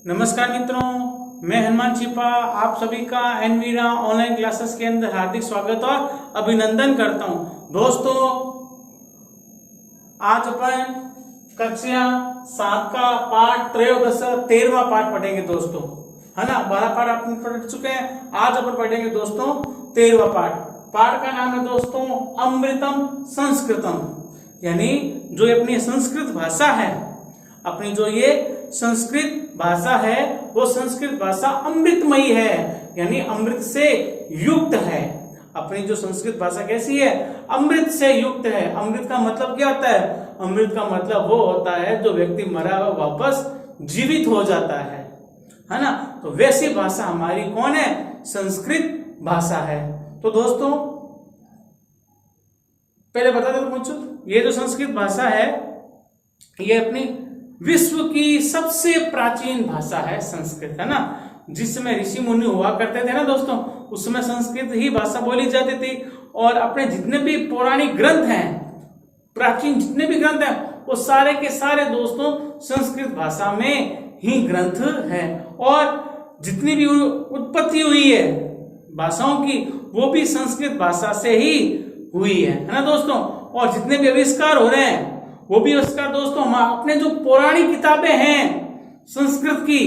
नमस्कार मित्रों, मैं हनुमान छिपा आप सभी का एनवीरा ऑनलाइन क्लासेस के अंदर हार्दिक स्वागत और अभिनंदन करता हूं। दोस्तों, आज अपन कक्षा 7 का पाठ त्रयोदश 13वां पाठ पढ़ेंगे दोस्तों, है ना। 12 पाठ अपन पढ़ चुके हैं, आज अपन पढ़ेंगे दोस्तों 13वां पाठ। पाठ का नाम है दोस्तों अमृतम संस्कृतम, यानी जो अपनी संस्कृत भाषा है, अपनी जो ये संस्कृत भाषा है वो संस्कृत भाषा अमृतमयी है, यानी अमृत से युक्त है। अपनी जो संस्कृत भाषा कैसी है? अमृत से युक्त है। अमृत का मतलब क्या होता है? अमृत का मतलब वो होता है जो व्यक्ति मरा हुआ वापस जीवित हो जाता है ना। तो वैसी भाषा हमारी कौन है? संस्कृत भाषा है। तो दोस्तों पहले बता दो मुझे, ये जो संस्कृत भाषा है ये अपनी विश्व की सबसे प्राचीन भाषा है संस्कृत, है ना। जिस समय ऋषि मुनि हुआ करते थे ना दोस्तों, उस समय संस्कृत ही भाषा बोली जाती थी। और अपने जितने भी पौराणिक ग्रंथ हैं, प्राचीन जितने भी ग्रंथ हैं, वो सारे के सारे दोस्तों संस्कृत भाषा में ही ग्रंथ हैं। और जितनी भी उत्पत्ति हुई है भाषाओं की, वो भी संस्कृत भाषा से ही हुई है ना दोस्तों। और जितने भी आविष्कार हो रहे हैं वो भी उसका दोस्तों हम अपने जो पौराणिक किताबें हैं संस्कृत की,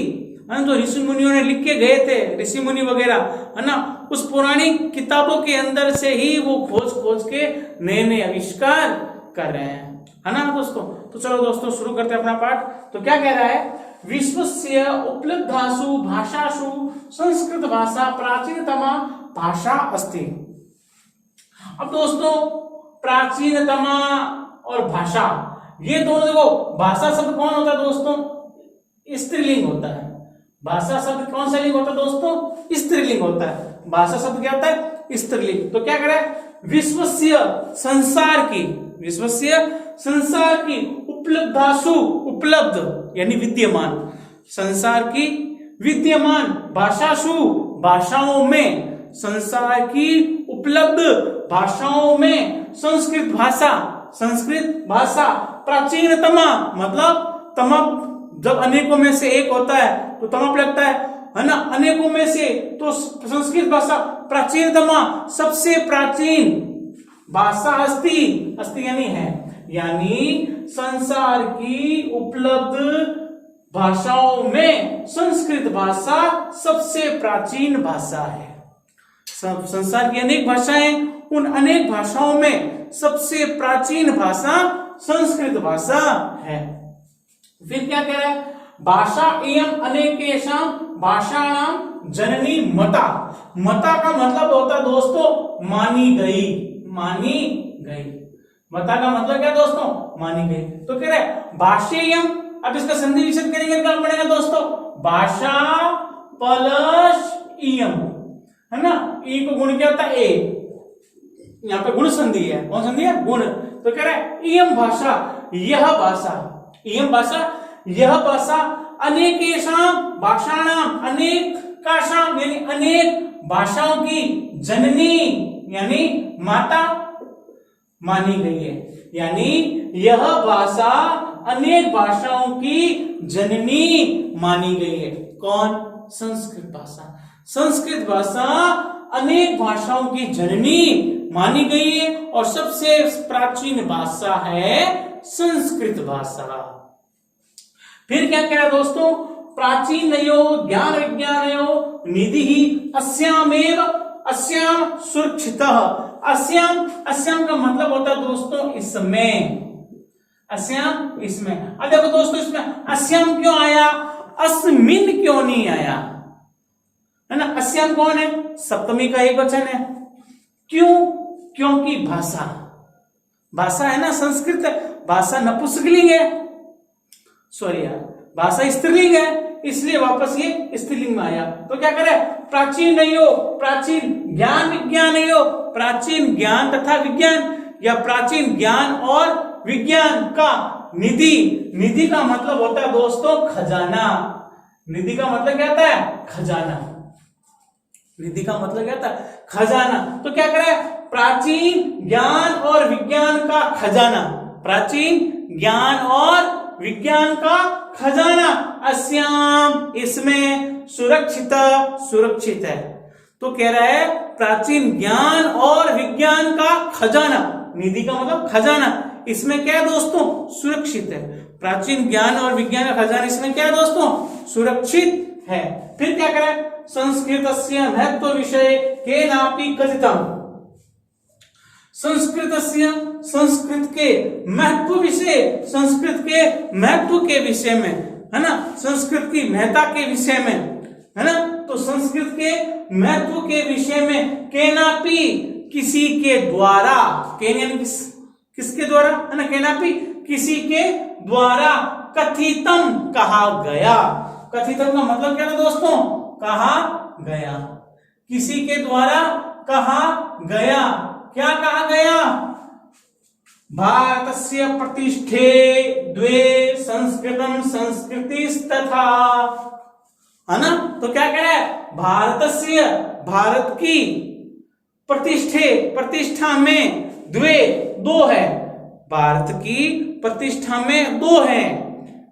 जो ऋषि मुनियों ने लिख के गए थे, ऋषि मुनि वगैरह, है ना, उस पौराणिक किताबों के अंदर से ही वो खोज के नए नए आविष्कार कर रहे हैं, है ना दोस्तों। तो चलो दोस्तों शुरू करते हैं अपना पाठ। तो क्या कह रहा है? विश्वस्य उपलब्धासु भाषासु संस्कृत भाषा प्राचीनतमा भाषा अस्ति। अब दोस्तों प्राचीनतमा और भाषा, ये दोनों देखो, भाषा शब्द कौन होता है दोस्तों? स्त्रीलिंग होता है। भाषा शब्द कौन सा लिंग होता है दोस्तों? स्त्रीलिंग होता है। भाषा शब्द क्या होता है? स्त्रीलिंग। तो क्या करे? विश्वस्य संसार की, विश्वस्य संसार की उपलब्धासु, उपलब्ध यानी विद्यमान, संसार की विद्यमान भाषासु भाषाओं में, संसार की उपलब्ध भाषाओं में संस्कृत भाषा, संस्कृत भाषा प्राचीनतमा, मतलब तमा जब अनेकों में से एक होता है तो तमा लगता है ना, अनेकों में से। तो संस्कृत भाषा प्राचीनतमा, सबसे प्राचीन भाषा अस्ति, अस्ति यानी है, यानी संसार की उपलब्ध भाषाओं में संस्कृत भाषा सबसे प्राचीन भाषा है। संसार की अनेक भाषाएं, उन अनेक भाषाओं में सबसे प्राचीन भाषा संस्कृत भाषा है। फिर क्या कह रहा है? भाषा एवं अनेकेषां भाषाणां जननी मता। मता का मतलब होता है दोस्तों मानी गई, मानी गई। मता का मतलब क्या दोस्तों? मानी गई। तो कह रहे भाषेयम, अब इसका संधि विच्छेद करेंगे क्या पड़ेगा दोस्तों? भाषा प्लस इयम, है ना। ई को गुण क्या होता है? ए, यहाँ पे गुण संधि है। कौन संधि है? गुण। तो कह रहा है इयम भाषा, यह भाषा, इयम भाषा, यह भाषा अनेकेषां भाषाणाम, अनेक काषाम यानी अनेक भाषाओं की जननी यानी माता मानी गई है। यानी यह भाषा अनेक भाषाओं की जननी मानी गई है। कौन? संस्कृत भाषा। संस्कृत भाषा अनेक भाषाओं की जननी मानी गई है और सबसे प्राचीन भाषा है संस्कृत भाषा। फिर क्या कह रहा है दोस्तों? प्राचीनयो ज्ञान विज्ञानयो निधि ही अस्यामेव अस्याम सुरक्षितः। अस्याम, अस्याम का मतलब होता है दोस्तों इसमें, अस्याम इसमें। अब देखो दोस्तों इसमें अस्याम क्यों आया, अस्मिन क्यों नहीं आया, है ना। अस्याम कौन है? सप्तमी का एक वचन है। क्यों? क्योंकि भाषा, भाषा है ना संस्कृत भाषा नपुंसकलिंग है, सॉरी यार, भाषा स्त्रीलिंग है, इसलिए वापस ये स्त्रीलिंग में आया। तो क्या करे? प्राचीन नहीं हो, प्राचीन ज्ञान विज्ञान नहीं हो, प्राचीन ज्ञान तथा विज्ञान या प्राचीन ज्ञान और विज्ञान का निधि। निधि का मतलब होता है दोस्तों खजाना। निधि का मतलब क्या होता है? खजाना। निधि का मतलब क्या होता है? खजाना। तो क्या करे? प्राचीन ज्ञान और विज्ञान का खजाना, प्राचीन ज्ञान और विज्ञान का खजाना, अस्याम इसमें सुरक्षित सुरक्षित है। तो कह रहा है प्राचीन ज्ञान और विज्ञान का खजाना, निधि का मतलब खजाना, इसमें क्या है दोस्तों, सुरक्षित है। प्राचीन ज्ञान और विज्ञान का खजाना इसमें क्या है दोस्तों, सुरक्षित है। फिर क्या करें, संस्कृतस्य महत्व विषय केनापि कथितम्, संस्कृतस्य संस्कृत के महत्व विषय, संस्कृत के महत्व के विषय में, है ना, संस्कृत की महत्ता के विषय में, है ना, तो संस्कृत के महत्व के विषय में केनापि किसी के द्वारा, केन यानी किसके द्वारा, है ना, केनापि किसी के द्वारा कथितम कहा गया। कथितम का मतलब क्या है दोस्तों, कहा गया, किसी के द्वारा कहा गया। क्या कहा गया, भारतस्य प्रतिष्ठे द्वे संस्कृतम संस्कृतिस्तथा, है ना, तो क्या कह रहा है, भारतस्य भारत की, प्रतिष्ठे प्रतिष्ठा में, द्वे दो है, भारत की प्रतिष्ठा में दो है,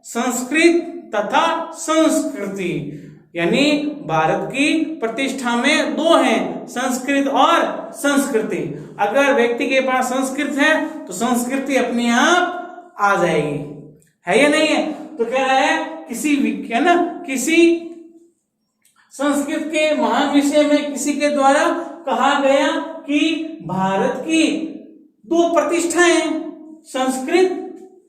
संस्कृत तथा संस्कृति, यानी भारत की प्रतिष्ठा में दो हैं, संस्कृत और संस्कृति। अगर व्यक्ति के पास संस्कृत है तो संस्कृति अपने आप आ जाएगी, है या नहीं है। तो कह रहा है किसी, है ना, किसी संस्कृत के महान विषय में किसी के द्वारा कहा गया कि भारत की दो प्रतिष्ठाएं, संस्कृत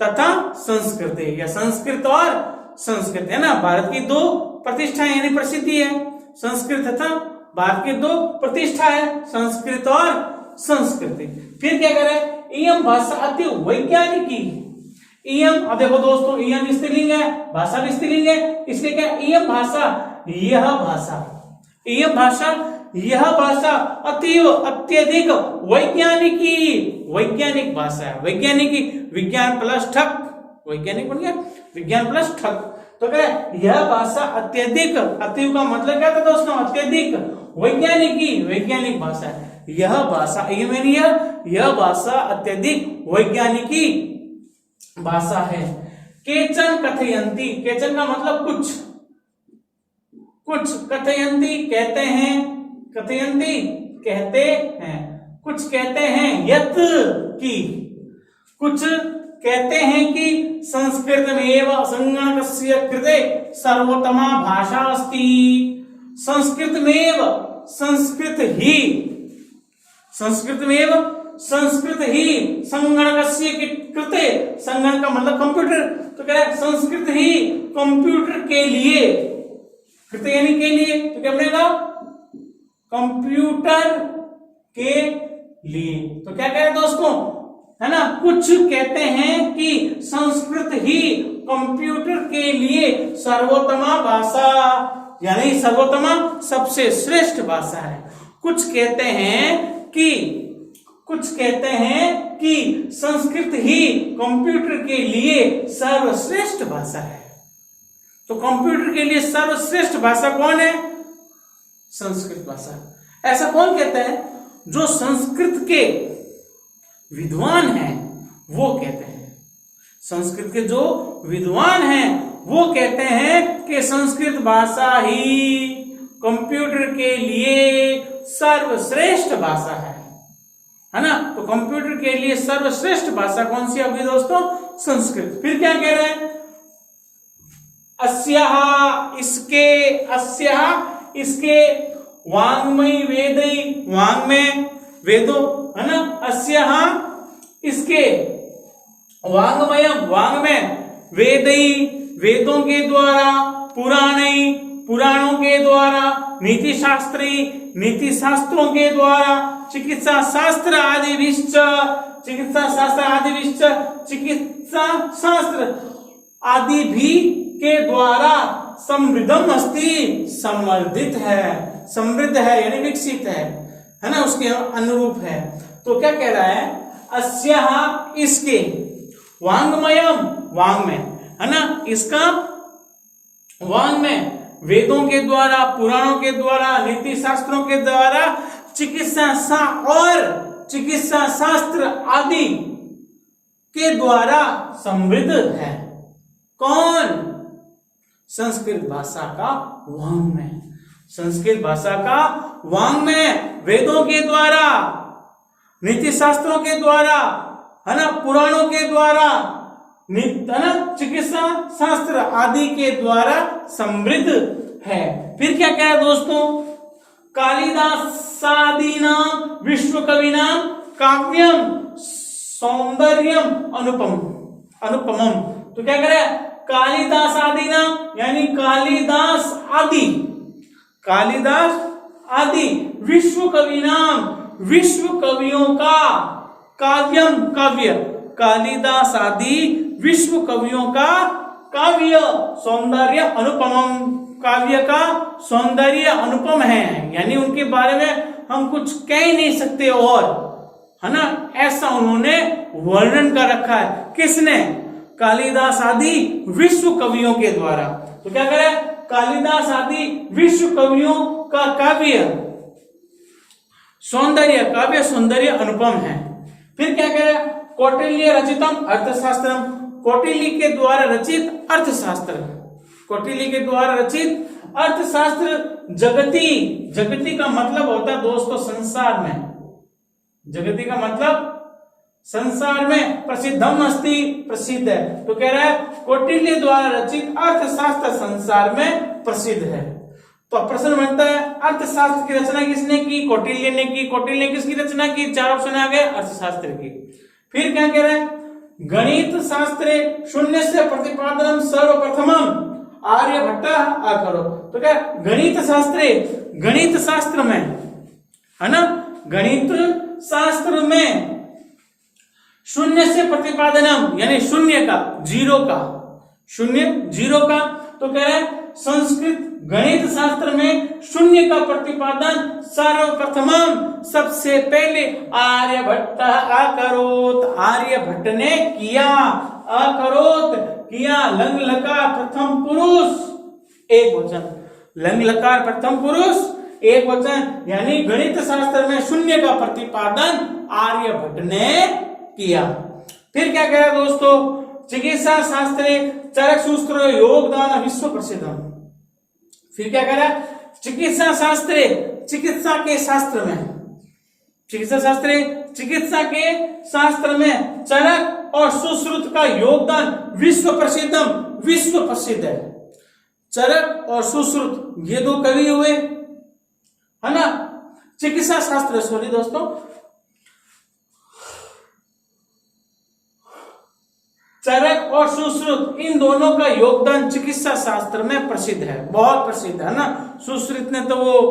तथा संस्कृति, या संस्कृत और संस्कृत, है ना, भारत की दो प्रतिष्ठा यानी प्रसिद्धि है, संस्कृत तथा भारत की दो प्रतिष्ठा है, संस्कृत और संस्कृति। फिर क्या करें, इयम भाषा अति वैज्ञानिकी, इयम, अब देखो दोस्तों, इयम स्त्रीलिंग है, भाषा भी स्त्रीलिंग है, इसलिए क्या, इयम भाषा, यह भाषा, इयम भाषा, यह भाषा अतीव अत्यधिक वैज्ञानिकी, वैज्ञानिक भाषा है, वैज्ञानिकी, विज्ञान प्लस ठक, वैज्ञानिक बन गया, विज्ञान प्लस ठक। तो क्या है, यह भाषा अत्यधिक, अतीव का मतलब क्या था दोस्तों, अत्यधिक, वैज्ञानिकी, वैज्ञानिक भाषा है, यह भाषा, यह भाषा अत्यधिक वैज्ञानिकी भाषा है। केचन कथयंती, केचन का मतलब कुछ, कुछ, कथयंती कहते हैं, कथयंती कहते हैं, कुछ कहते हैं, यत की, कुछ कहते हैं कि संस्कृतमेव संगणकस्य कृते सर्वोत्तमा भाषा अस्ति, संस्कृतमेव, संस्कृत ही, संस्कृतमेव संस्कृत ही, संगणकस्य कृते, संगणक का मतलब कंप्यूटर, तो कह रहा है संस्कृत ही कंप्यूटर के लिए, कृते यानी के लिए, तो क्या बनेगा, कंप्यूटर के लिए। तो क्या कह रहे हैं दोस्तों, है ना, कुछ कहते हैं कि संस्कृत ही कंप्यूटर के लिए सर्वोत्तमा भाषा, यानी सर्वोत्तमा सबसे श्रेष्ठ भाषा है। कुछ कहते हैं कि, कुछ कहते हैं कि संस्कृत ही कंप्यूटर के लिए सर्वश्रेष्ठ भाषा है। तो कंप्यूटर के लिए सर्वश्रेष्ठ भाषा कौन है, संस्कृत भाषा। ऐसा कौन कहता है, जो संस्कृत के विद्वान हैं वो कहते हैं, संस्कृत के जो विद्वान हैं वो कहते हैं कि संस्कृत भाषा ही कंप्यूटर के लिए सर्वश्रेष्ठ भाषा है ना। तो कंप्यूटर के लिए सर्वश्रेष्ठ भाषा कौन सी होगी दोस्तों, संस्कृत। फिर क्या कह रहे हैं, अस्याः इसके, अस्याः इसके, वाङ्मयी वेदै, वांग में वेदों, है ना, अस्याः इसके, वाङ्मयम् वांग में, वेदै वेदों के द्वारा, पुराणै पुराणों के द्वारा, नीति शास्त्री नीति शास्त्रों के द्वारा, चिकित्सा शास्त्र आदि विश्च, चिकित्सा शास्त्र आदि विश्च, चिकित्सा शास्त्र आदि भी के द्वारा समृद्धम अस्ति, समृद्धित है, समृद्ध है यानी विकसित है ना, उसके अनुरूप है। तो क्या कह रहा है, अस्याः इसके, वाङ्मयम् वांग में, है ना, इसका वांग में, वेदों के द्वारा, पुराणों के द्वारा, नीति शास्त्रों के द्वारा, चिकित्सा और चिकित्सा शास्त्र आदि के द्वारा समृद्ध है, कौन? संस्कृत भाषा का वाङ्मय। संस्कृत भाषा का वाङ्मय वेदों के द्वारा, नीति शास्त्रों के द्वारा, है ना, पुराणों के द्वारा, है ना, चिकित्सा शास्त्र आदि के द्वारा समृद्ध है। फिर क्या कह रहा है दोस्तों? कालिदासादीनां विश्व कविनां काव्यम सौंदर्यम अनुपमम। तो क्या कह रहा है? कालिदास आदि नाम यानी कालिदास आदि विश्व कवि नाम, विश्व कवियों का काव्यम काव्य, कालिदास आदि विश्व कवियों का काव्य सौंदर्य अनुपमम, काव्य का सौंदर्य अनुपम है, यानी उनके बारे में हम कुछ कह ही नहीं सकते, और है ना, ऐसा उन्होंने वर्णन कर रखा है। किसने? कालिदास आदि विश्व कवियों के द्वारा। तो क्या करे? कालिदास आदि विश्व कवियों का काव्य सौंदर्य अनुपम है। फिर क्या कह रहा है? कौटिल्य रचितम अर्थशास्त्रम, कौटिल्य के द्वारा रचित अर्थशास्त्र, कौटिल्य के द्वारा रचित अर्थशास्त्र जगती का मतलब होता है दोस्तों संसार में, जगती का मतलब संसार में प्रसिद्धम अस्ति, प्रसिद्ध है। तो कह रहा है कौटिल्य द्वारा रचित अर्थशास्त्र संसार में प्रसिद्ध है। तो प्रश्न बनता है अर्थशास्त्र की रचना किसने की? कौटिल्य ने की। कौटिल्य ने किसकी रचना की? 4 ऑप्शन आ गए, अर्थशास्त्र की। फिर क्या कह रहे हैं? गणित शास्त्रे शून्य से प्रतिपादनम सर्वप्रथमम आर्यभट्ट आकरो। तो क्या गणित शास्त्र में, है ना, गणित शास्त्र में शून्य से प्रतिपादनम यानी शून्य का, जीरो का। तो कह रहे हैं संस्कृत गणित शास्त्र में शून्य का प्रतिपादन सर्वप्रथमम सबसे पहले आर्यभट्ट आकरोत, आर्यभट्ट ने किया, आकरोत किया। लंग लकार प्रथम पुरुष एक वचन, लंग लकार प्रथम पुरुष एक वचन, यानी गणित शास्त्र में शून्य का प्रतिपादन आर्यभट्ट ने किया। फिर क्या कह रहा है दोस्तों? चिकित्सा शास्त्रे चरक सूत्र योगदान विश्व प्रसिद्धम। फिर क्या कह रहा है? चिकित्सा के शास्त्र में चरक और सुश्रुत का योगदान विश्व प्रसिद्ध है। चरक और सुश्रुत ये 2 कवि हुए, है ना, चिकित्सा शास्त्र, सॉरी दोस्तों, चरक और सुश्रुत इन दोनों का योगदान चिकित्सा शास्त्र में प्रसिद्ध है, बहुत प्रसिद्ध है ना। सुश्रुत ने तो वो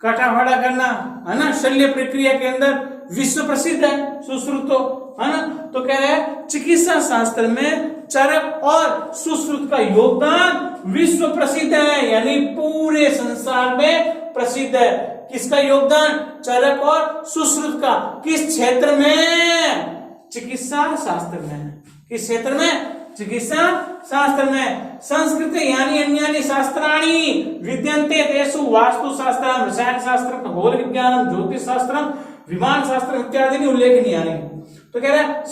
काटा फाड़ा करना, है ना, शल्य प्रक्रिया के अंदर विश्व प्रसिद्ध है सुश्रुत, तो है ना। तो कह रहे हैं चिकित्सा शास्त्र में चरक और सुश्रुत का योगदान विश्व प्रसिद्ध है, यानी पूरे संसार में प्रसिद्ध है। किसका योगदान? चरक और सुश्रुत का। किस क्षेत्र में? चिकित्सा शास्त्र में। किस क्षेत्र में? चिकित्सा शास्त्र में। संस्कृत यानी अन्यानि शास्त्राणि विद्यन्ते तेषु वास्तु शास्त्रम, रसायन शास्त्रम, खगोल विज्ञानम, ज्योतिष शास्त्रम, विमान शास्त्र इत्यादि उल्लेखनीयानि। तो कह रहा है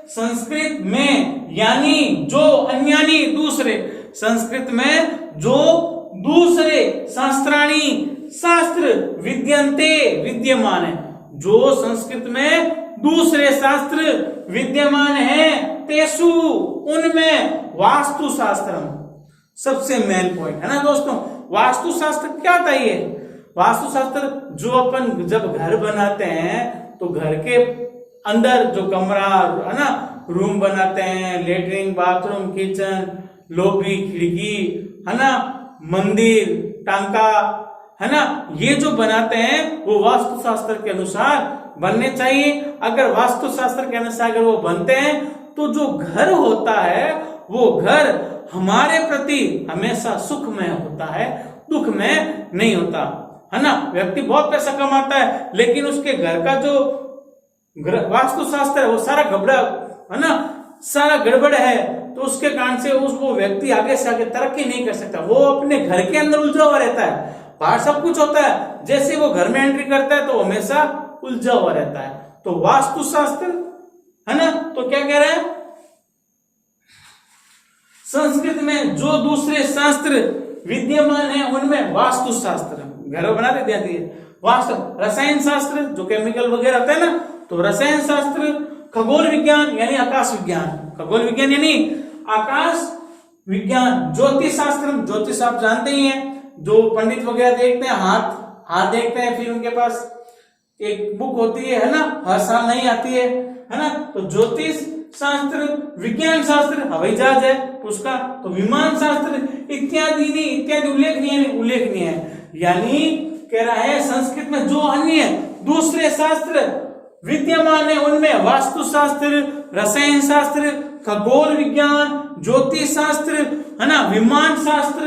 संस्कृत में यानी जो अन्यानि दूसरे, संस्कृत में जो दूसरे शास्त्राणी शास्त्र विद्यन्ते विद्यमान है, जो संस्कृत में दूसरे शास्त्र विद्यमान है, तेसु उनमें वास्तु शास्त्रम सबसे मेन पॉइंट है ना दोस्तों। वास्तु शास्त्र क्या था? ये वास्तु शास्त्र जो अपन जब घर बनाते हैं तो घर के अंदर जो कमरा, है ना, रूम बनाते हैं, लेटरिन, बाथरूम, किचन, लॉबी, खिड़की, है ना, मंदिर, टांका, है ना, ये जो बनाते हैं वो वास्तु शास्त्र के अनुसार बनने चाहिए। अगर वास्तु शास्त्र के अनुसार अगर वो बनते हैं तो जो घर होता है वो घर हमारे प्रति हमेशा सुखमय होता है, दुख में नहीं होता, है ना। व्यक्ति बहुत पैसा कमाता है लेकिन उसके घर का जो वास्तु शास्त्र है वो सारा गड़बड़ा, है ना, सारा गड़बड़ है, तो उसके कारण से वो व्यक्ति आगे से आगे तरक्की नहीं कर सकता। वो अपने घर के अंदर उलझा हुआ रहता है, बाहर सब कुछ होता है, जैसे वो घर में एंट्री करता है तो हमेशा उलझा हुआ रहता है। तो वास्तुशास्त्र, है ना। तो क्या कह रहा है, संस्कृत में जो दूसरे शास्त्र विद्यमान है उनमें वास्तुशास्त्र, घर बनाते ध्यान दिए, वास्तु, रसायन शास्त्र जो केमिकल वगैरह होता है ना, तो रसायन शास्त्र, खगोल विज्ञान यानी आकाश विज्ञान, खगोल विज्ञान यानी आकाश विज्ञान, ज्योतिष शास्त्र, ज्योतिष आप जानते ही हैं, जो पंडित वगैरह देखते हैं, हाथ देखते हैं, फिर उनके पास एक बुक होती है ना, हर साल नहीं आती है ना। तो ज्योतिष शास्त्र, विज्ञान शास्त्र, हवाई जहाज है उसका, तो विमान शास्त्र इत्यादि उल्लेखनीय है। यानी कह रहा है संस्कृत में जो अन्य दूसरे शास्त्र विद्यमान है उनमें वास्तुशास्त्र, रसायन शास्त्र, खगोल विज्ञान, ज्योतिष शास्त्र, है ना, विमान शास्त्र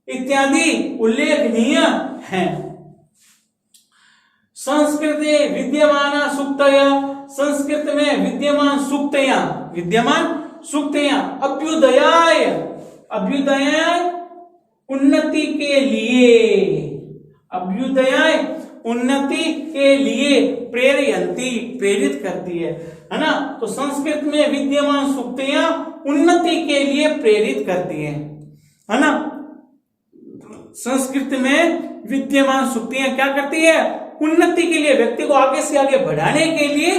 इत्यादि उल्लेखनीय हैं। संस्कृते विद्यमान सूक्तया, संस्कृत में विद्यमान सूक्तयां अभ्युदयाय उन्नति के लिए प्रेरित करती है ना। तो संस्कृत में विद्यमान सूक्तियां उन्नति के लिए प्रेरित करती है ना। संस्कृत में विद्यमान सूक्तियां क्या करती है, उन्नति के लिए, व्यक्ति को आगे से आगे बढ़ाने के लिए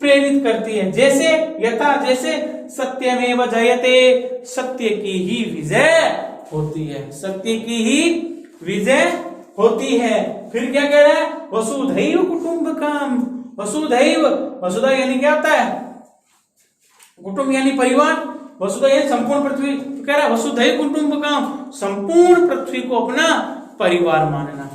प्रेरित करती है। जैसे सत्यमेव जयते, सत्य की ही विजय होती है, सत्य की ही विजय होती है। फिर क्या कह रहा है, वसुधैव कुटुंबकम, वसुधा यानी क्या होता है, कुटुंब यानी परिवार, वसुधा यानी संपूर्ण पृथ्वी। तो कह रहा है वसुधैव कुटुंबकम, संपूर्ण पृथ्वी को अपना परिवार मानना,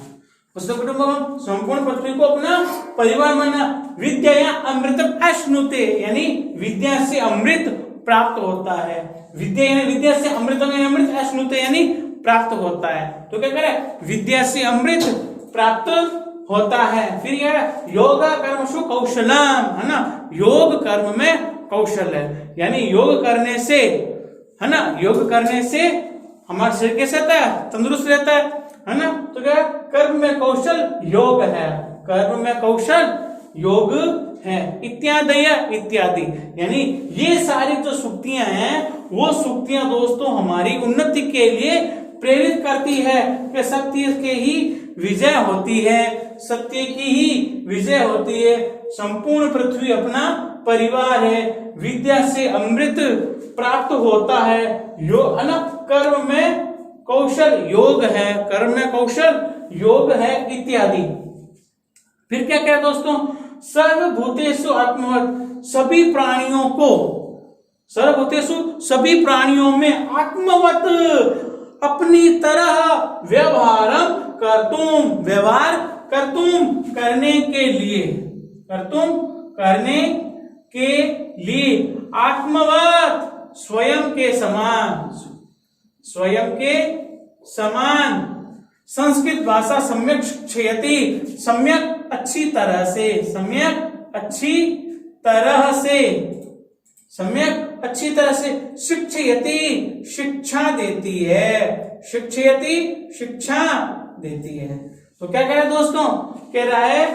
वसुधैव कुटुंबकम, संपूर्ण पृथ्वी को अपना परिवार मानना। विद्या अमृत अश्नुते, यानी विद्या से अमृत प्राप्त होता है, विद्या से अमृत अश्नुते यानी प्राप्त होता है। तो क्या करे, विद्या से अमृत प्राप्त होता है। फिर यह योगा कर्मसु कौशलम, है ना, योग कर्म में कौशल है, यानी योग करने से, है ना, योग करने से हमारा शरीर कैसे रहता है, तंदुरुस्त रहता है ना। तो क्या कर्म में कौशल योग है, कर्म में कौशल योग है। इत्यादि यानी ये सारी जो सूक्तियां हैं वो सूक्तियां दोस्तों हमारी उन्नति के लिए प्रेरित करती है कि सत्य के ही विजय होती है, सत्य की ही विजय होती है, संपूर्ण पृथ्वी अपना परिवार है, विद्या से अमृत प्राप्त होता है, है ना, कर्म में कौशल योग है, कर्म में कौशल योग है इत्यादि। फिर क्या कह दोस्तों, सर्वभूतेषु आत्मवत्, सभी प्राणियों में आत्मवत् अपनी तरह व्यवहार करने के लिए आत्मवत् स्वयं के समान संस्कृत भाषा सम्यक शिक्षयति, सम्यक अच्छी तरह से शिक्षयति शिक्षा देती है। तो क्या कह रहा है दोस्तों, कह रहा है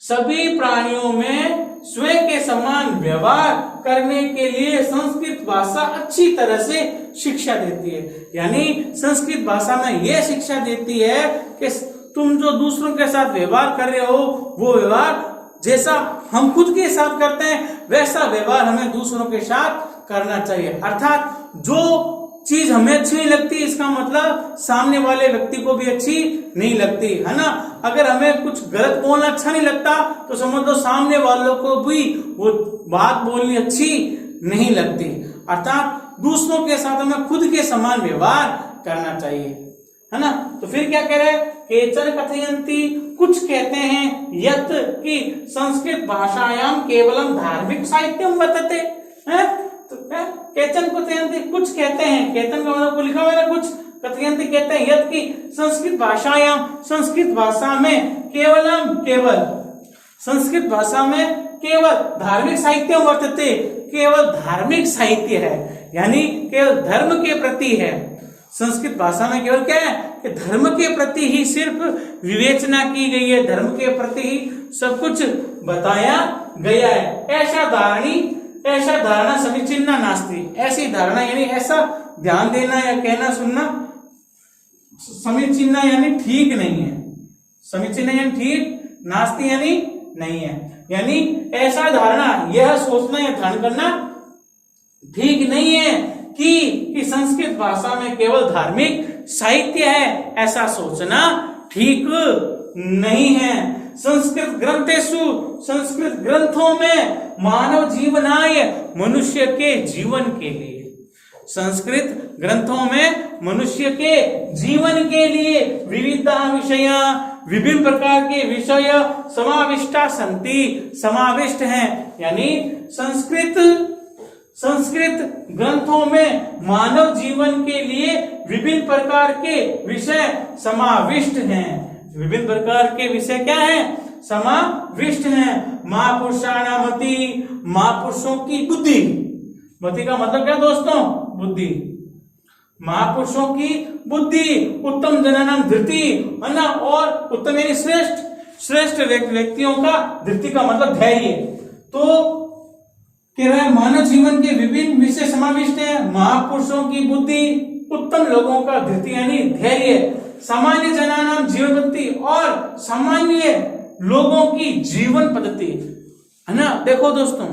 सभी प्राणियों में स्वयं के समान व्यवहार करने के लिए संस्कृत भाषा अच्छी तरह से शिक्षा देती है। यानी संस्कृत भाषा में यह शिक्षा देती है कि तुम जो दूसरों के साथ व्यवहार कर रहे हो वो व्यवहार जैसा हम खुद के साथ करते हैं वैसा व्यवहार हमें दूसरों के साथ करना चाहिए। अर्थात जो चीज हमें अच्छी नहीं लगती इसका मतलब सामने वाले व्यक्ति को भी अच्छी नहीं लगती, है ना। अगर हमें कुछ गलत बोलना अच्छा नहीं लगता तो समझ लो सामने वालों को भी वो बात बोलनी अच्छी नहीं लगती। अर्थात दूसरों के साथ हमें खुद के समान व्यवहार करना चाहिए, है ना। तो फिर क्या कह रहे हैं, केचन कथयन्ति, कुछ कहते हैं, यत् कि संस्कृत भाषायाम केवलम धार्मिक साहित्यम वर्तते, है। तो केचन कथयन्ति, कुछ कहते हैं, केतन का मतलब लिखा हुआ है कुछ, कथयन्ति कहते हैं, यत् कि संस्कृत भाषायाम, संस्कृत भाषा में केवल संस्कृत भाषा में केवल धार्मिक साहित्य वर्तते, केवल धार्मिक साहित्य है, यानी केवल धर्म के प्रति है। संस्कृत भाषा में केवल क्या है कि धर्म के प्रति ही सिर्फ विवेचना की गई है, धर्म के प्रति ही सब कुछ बताया गया है। ऐसा धारणा समीचीना नास्ति, ऐसी धारणा यानी ऐसा ध्यान देना या कहना सुनना समीचीना यानी ठीक नहीं है। समीचीना यानी ठीक, नास्ति यानी नहीं है, यानी ऐसा धारणा, यह सोचना या ध्यान करना ठीक नहीं है कि संस्कृत भाषा में केवल धार्मिक साहित्य है, ऐसा सोचना ठीक नहीं है। संस्कृत ग्रंथों में मानव जीवनाय, मनुष्य के जीवन के लिए, संस्कृत ग्रंथों में मनुष्य के जीवन के लिए विविधा विषया, विभिन्न प्रकार के विषय समाविष्टा संति, समाविष्ट हैं। यानी संस्कृत ग्रंथों में मानव जीवन के लिए विभिन्न प्रकार के विषय समाविष्ट हैं। विभिन्न प्रकार के विषय क्या है? समाविष्ट हैं। महापुरुषाणामति, महापुरुषों की बुद्धि, मति का मतलब क्या दोस्तों? बुद्धि। महापुरुषों की बुद्धि, उत्तम जनानाम धृति, है ना, और उत्तम यानी श्रेष्ठ व्यक्तियों का, धृति का मतलब धैर्य। तो कह रहा है मानव जीवन के विभिन्न विषय समाविष्ट है। महापुरुषों की बुद्धि, उत्तम लोगों का धृति यानी धैर्य, सामान्य जनानाम जीवन पद्धति, और सामान्य लोगों की जीवन पद्धति, है ना। देखो दोस्तों,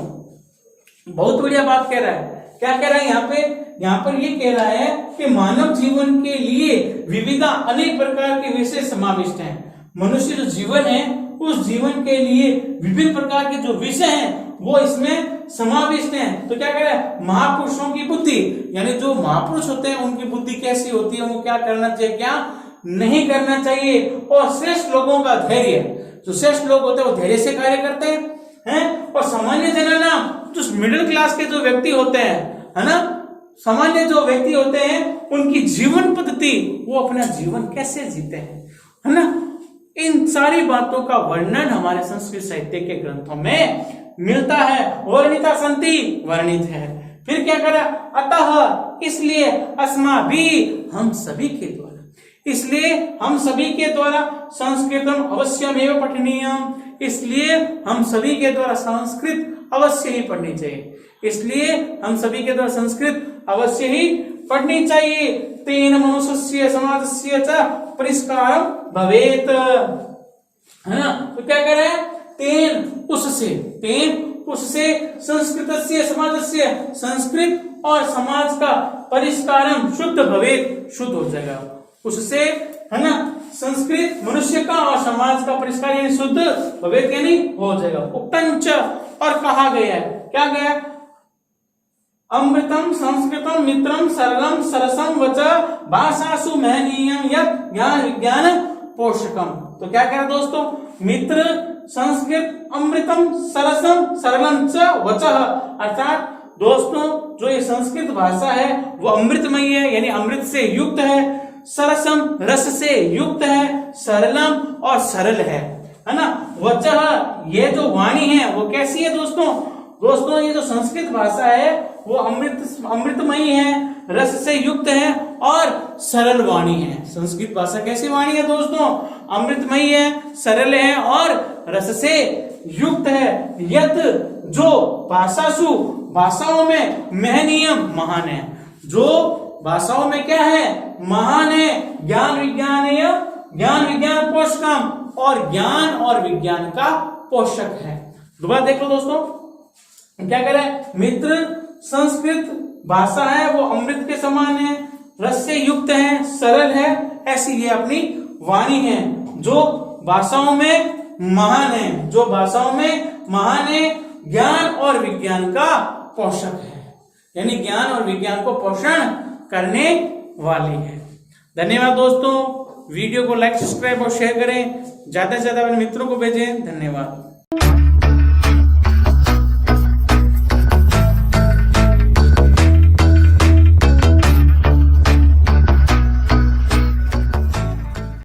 बहुत बढ़िया बात कह रहा है। क्या कह रहा है यहाँ पर ये कह रहा है कि मानव जीवन के लिए विविधा अनेक प्रकार के विषय समाविष्ट हैं। मनुष्य जो जीवन है, उस जीवन के लिए विभिन्न प्रकार के जो विषय हैं वो इसमें समाविष्ट हैं। तो क्या कह रहा है? महापुरुषों की बुद्धि, यानी जो महापुरुष होते हैं उनकी बुद्धि कैसी होती है, वो क्या करना चाहिए, क्या नहीं करना चाहिए। और श्रेष्ठ लोगों का धैर्य, जो श्रेष्ठ लोग होते हैं वो धैर्य से कार्य करते हैं। और सामान्य जनाना, जो मिडिल क्लास के जो व्यक्ति होते हैं, है ना, सामान्य जो व्यक्ति होते हैं, उनकी जीवन पद्धति, वो अपना जीवन कैसे जीते हैं, है ना। इन सारी बातों का वर्णन हमारे संस्कृत साहित्य के ग्रंथों में मिलता है। वर्णिता संति, वर्णित है। फिर क्या करा? अतः, इसलिए, अस्माभि, हम सभी के द्वारा, इसलिए हम सभी के द्वारा संस्कृतम अवश्यमेव पठनीयम, इसलिए हम सभी के द्वारा संस्कृत अवश्य ही पढ़नी चाहिए। इसलिए हम सभी के द्वारा संस्कृत अवश्य ही पढ़नी चाहिए। तेन मनुष्यस्य समाजस्य च परिष्कारं भवेत्, है ना। तो क्या कह रहे हैं? तेन उससे संस्कृतस्य समाजस्य, संस्कृत और समाज का परिष्कारम शुद्ध भवेत्, शुद्ध हो जाएगा उससे, है ना। संस्कृत मनुष्य का और समाज का परिष्कार यानी शुद्ध भवेत् यानी हो जाएगा। उक्तंच, और कहा गया है, क्या गया? अमृतम संस्कृतम मित्रम सरलम सरसम वच भाषासु महनीयम यत् ज्ञान विज्ञान पोषकम। तो क्या कह रहा दोस्तों? मित्र, संस्कृत, अमृतम, सरसम, सरलम च वचः, अर्थात दोस्तों जो ये संस्कृत भाषा है वो अमृतमयी है, यानी अमृत से युक्त है, सरसम, रस से युक्त है, सरलम और सरल है ना। वचः, ये जो वाणी है वो कैसी है दोस्तों ये जो संस्कृत भाषा है वो अमृतमयी है, रस से युक्त है और सरल वाणी है। संस्कृत भाषा कैसी वाणी है दोस्तों? अमृतमयी है, सरल है और रस से युक्त है। यत, जो भाषासु, भाषाओं में, महनीयम, महान है, जो भाषाओं में क्या है? महान है। ज्ञान विज्ञान पोषकम, और ज्ञान और विज्ञान का पोषक है। दोबारा देख लो दोस्तों, क्या कह रहे हैं? मित्र, संस्कृत भाषा है वो अमृत के समान है, रस से युक्त है, सरल है, ऐसी ये अपनी वाणी है जो भाषाओं में महान है, जो भाषाओं में महान है, ज्ञान और विज्ञान का पोषक है, यानी ज्ञान और विज्ञान को पोषण करने वाली है। धन्यवाद दोस्तों। वीडियो को लाइक, सब्सक्राइब और शेयर करें, ज्यादा से ज्यादा अपने मित्रों को भेजें। धन्यवाद।